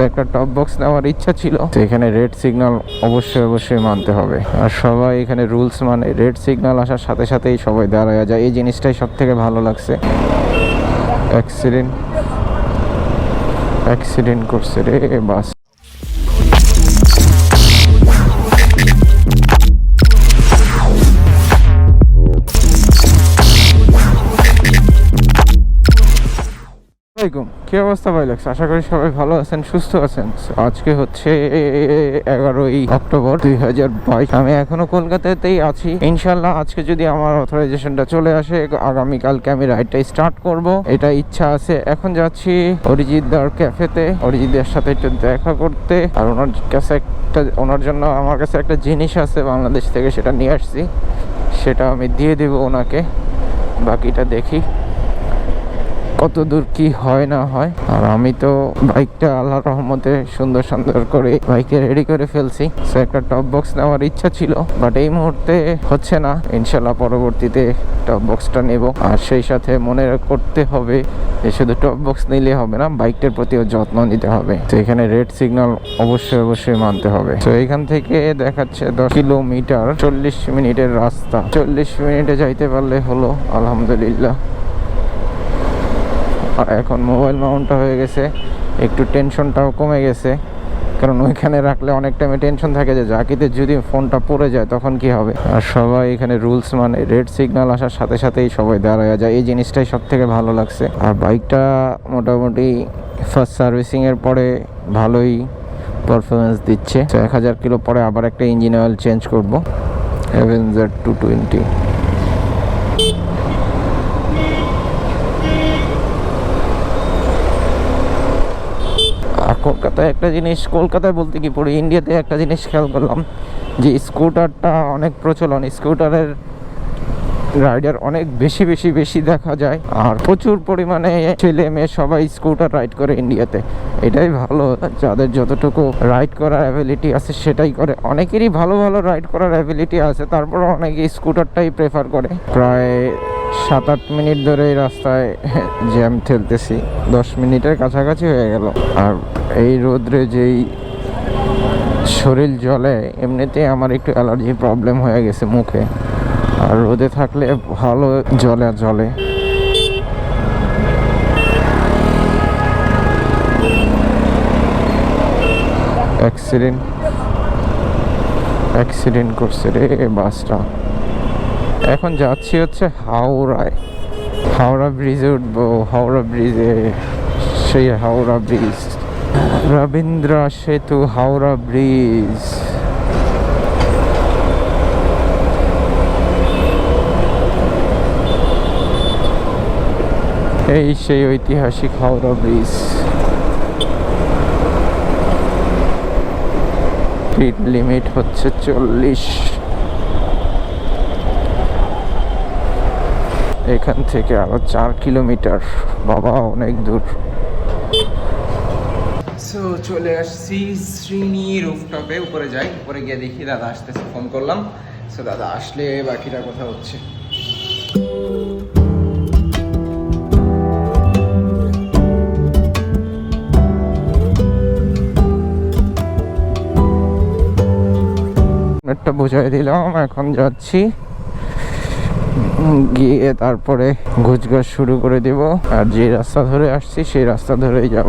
একটা top box নেওয়ার ইচ্ছা ছিল, তো এখানে রেড সিগন্যাল অবশ্যই মানতে হবে। আর সবাই এখানে রুলস মানে, রেড সিগন্যাল আসার সাথে সাথেই সবাই দাঁড়ায় যায়, এই জিনিসটাই সব থেকে ভালো লাগছে। অ্যাক্সিডেন্ট করছে রে বাস। কি অবস্থা ভাই লাগছে? আশা করি সবাই ভালো আছেন, সুস্থ আছেন। আজকে হচ্ছে 11ই অক্টোবর 2022। আমি এখনো কলকাতাতেই আছি। ইনশাল্লাহ আজকে যদি আমার অথরাইজেশনটা চলে আসে, আগামীকালকে আমি রাইডটা স্টার্ট করব, এটা ইচ্ছা আছে। এখন যাচ্ছি অরিজিৎদার ক্যাফেতে, অরিজিৎদার সাথে একটু দেখা করতে। আর ওনার জন্য আমার কাছে একটা জিনিস আছে বাংলাদেশ থেকে, সেটা নিয়ে আসছি, সেটা আমি দিয়ে দেব ওনাকে। বাকিটা দেখি কত দূর কি হয় না হয়। আর আমি তো বাইকটা আল্লাহর রহমতে সুন্দর করে বাইকে রেডি করে ফেলছি। সো একটা টপ বক্স নেওয়ার ইচ্ছা ছিল, বাট এই মুহূর্তে হচ্ছে না। ইনশাল্লাহ পরবর্তীতে টপ বক্সটা নেব। আর সেই সাথে মনে করতে হবে যে শুধু টপ বক্স নিলে হবে না, বাইকটার প্রতিও যত্ন নিতে হবে। তো এখানে রেড সিগন্যাল অবশ্যই মানতে হবে। তো এখান থেকে দেখাচ্ছে 10 কিলোমিটার, 40 মিনিটের রাস্তা। 40 মিনিটে যাইতে পারলে হলো, আলহামদুলিল্লাহ। আর এখন মোবাইল মাউন্টটা হয়ে গেছে, একটু টেনশনটাও কমে গেছে, কারণ ওইখানে রাখলে অনেক টাইমে টেনশন থাকে যে জাকিতে যদি ফোনটা পড়ে যায় তখন কি হবে। আর সবাই এখানে রুলস মানে, রেড সিগন্যাল আসার সাথে সাথেই সবাই দাঁড়ায় যায়, এই জিনিসটাই সব থেকে ভালো লাগছে। আর বাইকটা মোটামুটি ফার্স্ট সার্ভিসিংয়ের পরে ভালোই পারফরমেন্স দিচ্ছে। 1000 কিলো পরে আবার একটা ইঞ্জিন অয়েল চেঞ্জ করবো, অ্যাভেঞ্জার 220। কলকাতায় একটা জিনিস, কলকাতায় বলতে কি পুরো ইন্ডিয়াতে একটা জিনিস খেয়াল করলাম, যে স্কুটারটা অনেক প্রচলন, স্কুটারের রাইডার অনেক বেশি দেখা যায়। আর প্রচুর পরিমাণে ছেলে মেয়ে সবাই স্কুটার রাইড করে ইন্ডিয়াতে, এটাই ভালো। যাদের যতটুকু রাইড করার অ্যাবিলিটি আছে সেটাই করে। অনেকেরই ভালো রাইড করার অ্যাবিলিটি আছে, তারপরে অনেকে স্কুটারটাই প্রেফার করে। প্রায় 7-8 মিনিট ধরে এই রাস্তায় জ্যাম ঠেলতেছি, 10 মিনিটের কাছাকাছি হয়ে গেল। আর এই রোদ্রে যেই শরীর জ্বলে, এমনিতেই আমার একটু অ্যালার্জি প্রবলেম হয়ে গেছে মুখে, আর রোদে থাকলে ভালো জ্বলে। অ্যাক্সিডেন্ট করছে রে বাসটা। এখন যাচ্ছি হচ্ছে হাওড়ায়, হাওড়া ব্রিজে উঠবো। হাওড়া ব্রিজে, সেই হাওড়া ব্রিজ, রবীন্দ্র সেতু, হাওড়া ব্রিজ। এই সেই ঐতিহাসিক হাওড়া ব্রিজ। স্পিড লিমিট হচ্ছে 40। এখান থেকে আরো 4 কিলোমিটার, বাবা অনেক দূর। সো চলে আসছি শ্রীনি রুফটপে, উপরে যাই, উপরে গিয়ে দেখি দাদা আসতেছে, ফোন করলাম। সো দাদা আসলে বাকিটা কথা হচ্ছে। একটা বুঝাই দিলাম, এখন যাচ্ছি, গিয়ে তারপরে গোছগাছ শুরু করে দেব। আর যে রাস্তা ধরে আসছি সেই রাস্তা ধরেই যাব।